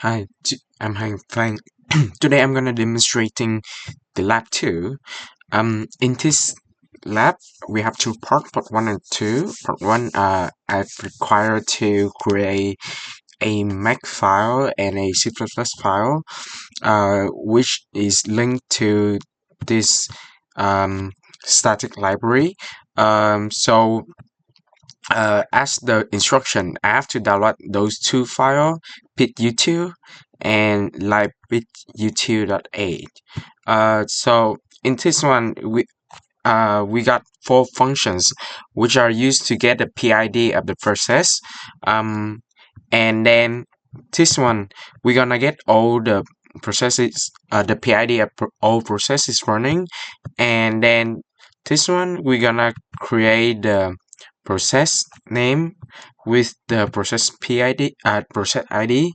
Hi, I'm Hang Fang. Today I'm gonna demonstrating the lab 2. In this lab we have two parts, part 1 and 2. Part 1, I've required to create a Mac file and a C++ file, which is linked to this static library. As the instruction, I have to download those two files, pitu and library.u2.8. So in this one, we got four functions which are used to get the PID of the process. And then this one, we're gonna get all the processes, the PID of all processes running, and then this one we're gonna create the process name with the process PID, process ID,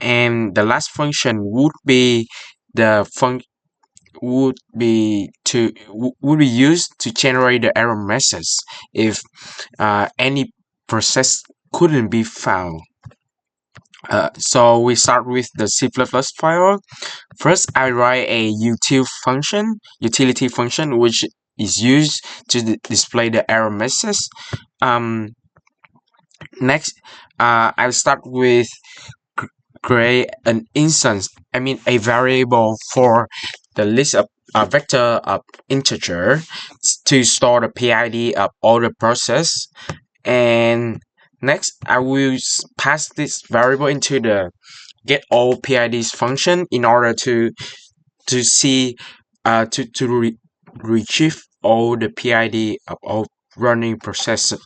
and the last function would be the would be used to generate the error message if any process couldn't be found. So we start with the C++ file. First, I write a utility function which is used to display the error message. Next, I'll start with create an instance, a variable for the list of a vector of integer to store the PID of all the process. And next, I will pass this variable into the get all PIDs function in order to see retrieve all the PID of all running processes.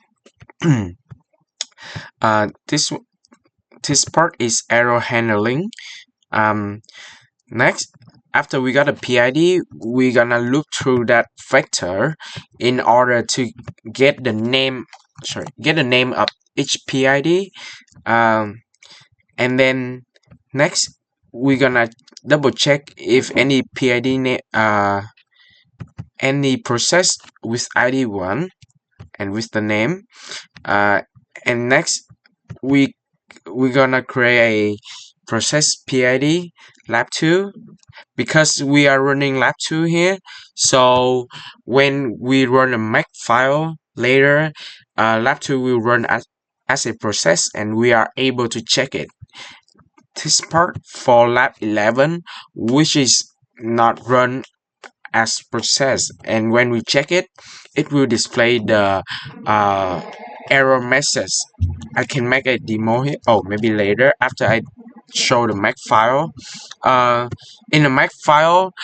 This part is error handling. Next, after we got a PID, we're gonna look through that vector in order to get the name. Get the name of each PID. And then next, we're gonna double check if any PID any process with ID 1 and with the name. And next, we're gonna create a process PID lab 2 because we are running lab 2 here. So when we run a Mac file later, lab 2 will run as a process and we are able to check it. This part for lab 11, which is not run as process, and when we check it, it will display the error message. I can make a demo here. Oh, maybe later after I show the Mac file. In the Mac file,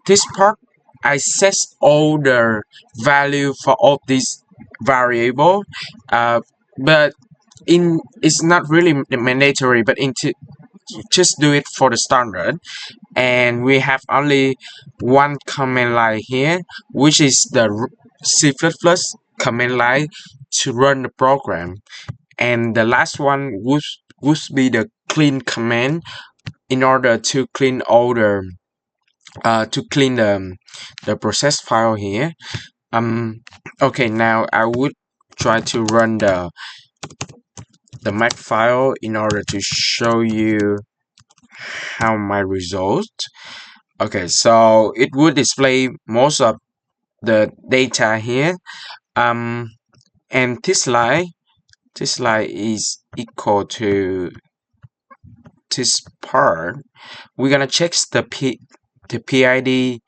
this part I set all the value for all these variable, but it's not really mandatory, but into just do it for the standard. And we have only one command line here, which is the C++ command line to run the program, and the last one would be the clean command in order to clean all the the process file here. Okay, now I would try to run the Mac file in order to show you how my result. Okay, so it would display most of the data here. And this line is equal to this part. We're gonna check the PID,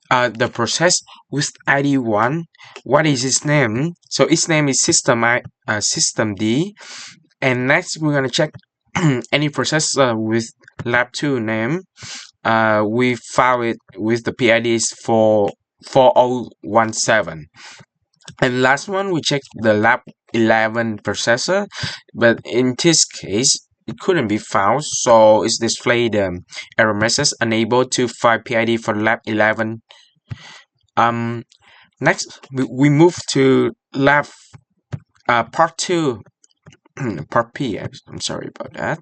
the process with ID 1. What is its name? So its name is system D. And next we're gonna check any process with lab 2 name. We found it with the PID is 4017. And last one, we check the lab 11 processor, but in this case it couldn't be found, so it's displayed error message unable to find PID for lab 11. Next we move to lab part 2. Part P. I'm sorry about that.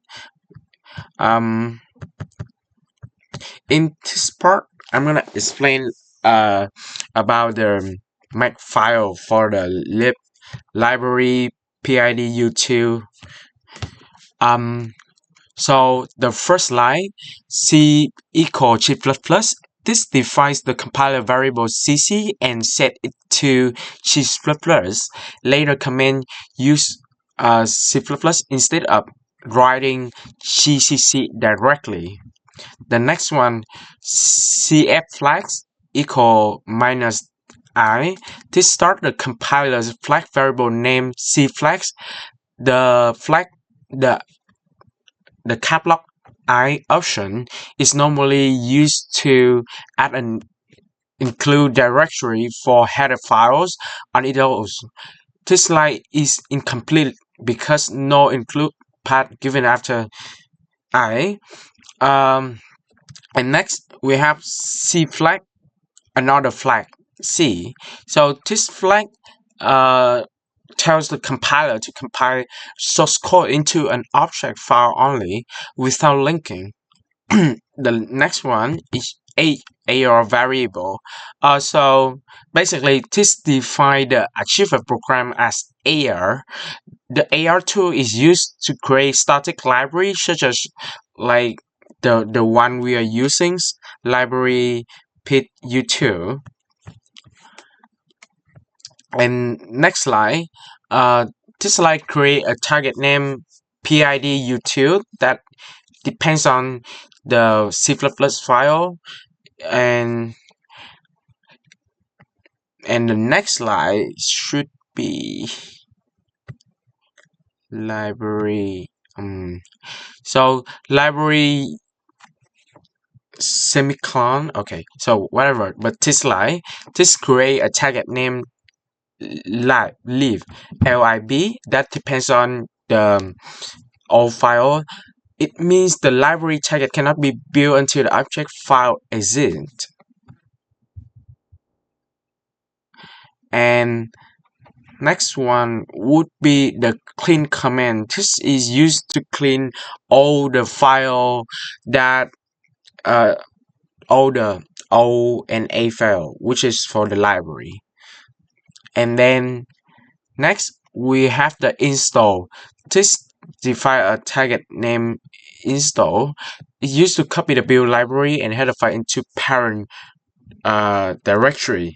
In this part, I'm gonna explain about the Mac file for the library PID U2. So the first line, C equal C++, this defines the compiler variable cc and set it to C++. Later command use C++ instead of writing GCC directly. The next one, cf flags equal minus I. This start the compiler's flag variable named C flags. The flag, the cap lock I option is normally used to add an include directory for header files on idles. This line is incomplete because no include path given after I. And next we have C flag, another flag C. So this flag tells the compiler to compile source code into an object file only without linking. The next one is AR variable. So basically, this defines the achiever program as AR. The AR tool is used to create static libraries such as like the one we are using, library pit u2. And next slide, this slide create a target name PID u2 that depends on the C++ file, and the next slide should be library. So library semicolon. Okay, so whatever. But this slide, this create a target name lib lib that depends on the old file. It means the library target cannot be built until the object file exists. And next one would be the clean command. This is used to clean all the file that all the O and A file, which is for the library. And then next we have the install. This define a target name install. It's used to copy the build library and header file into parent directory.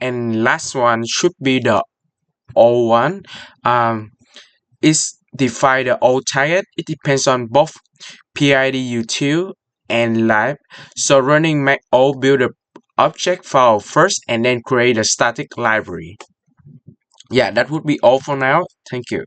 And last one should be the O one. Is define the O target. It depends on both PID u2 and lib. So running make O build a object file first and then create a static library. Yeah, that would be all for now. Thank you.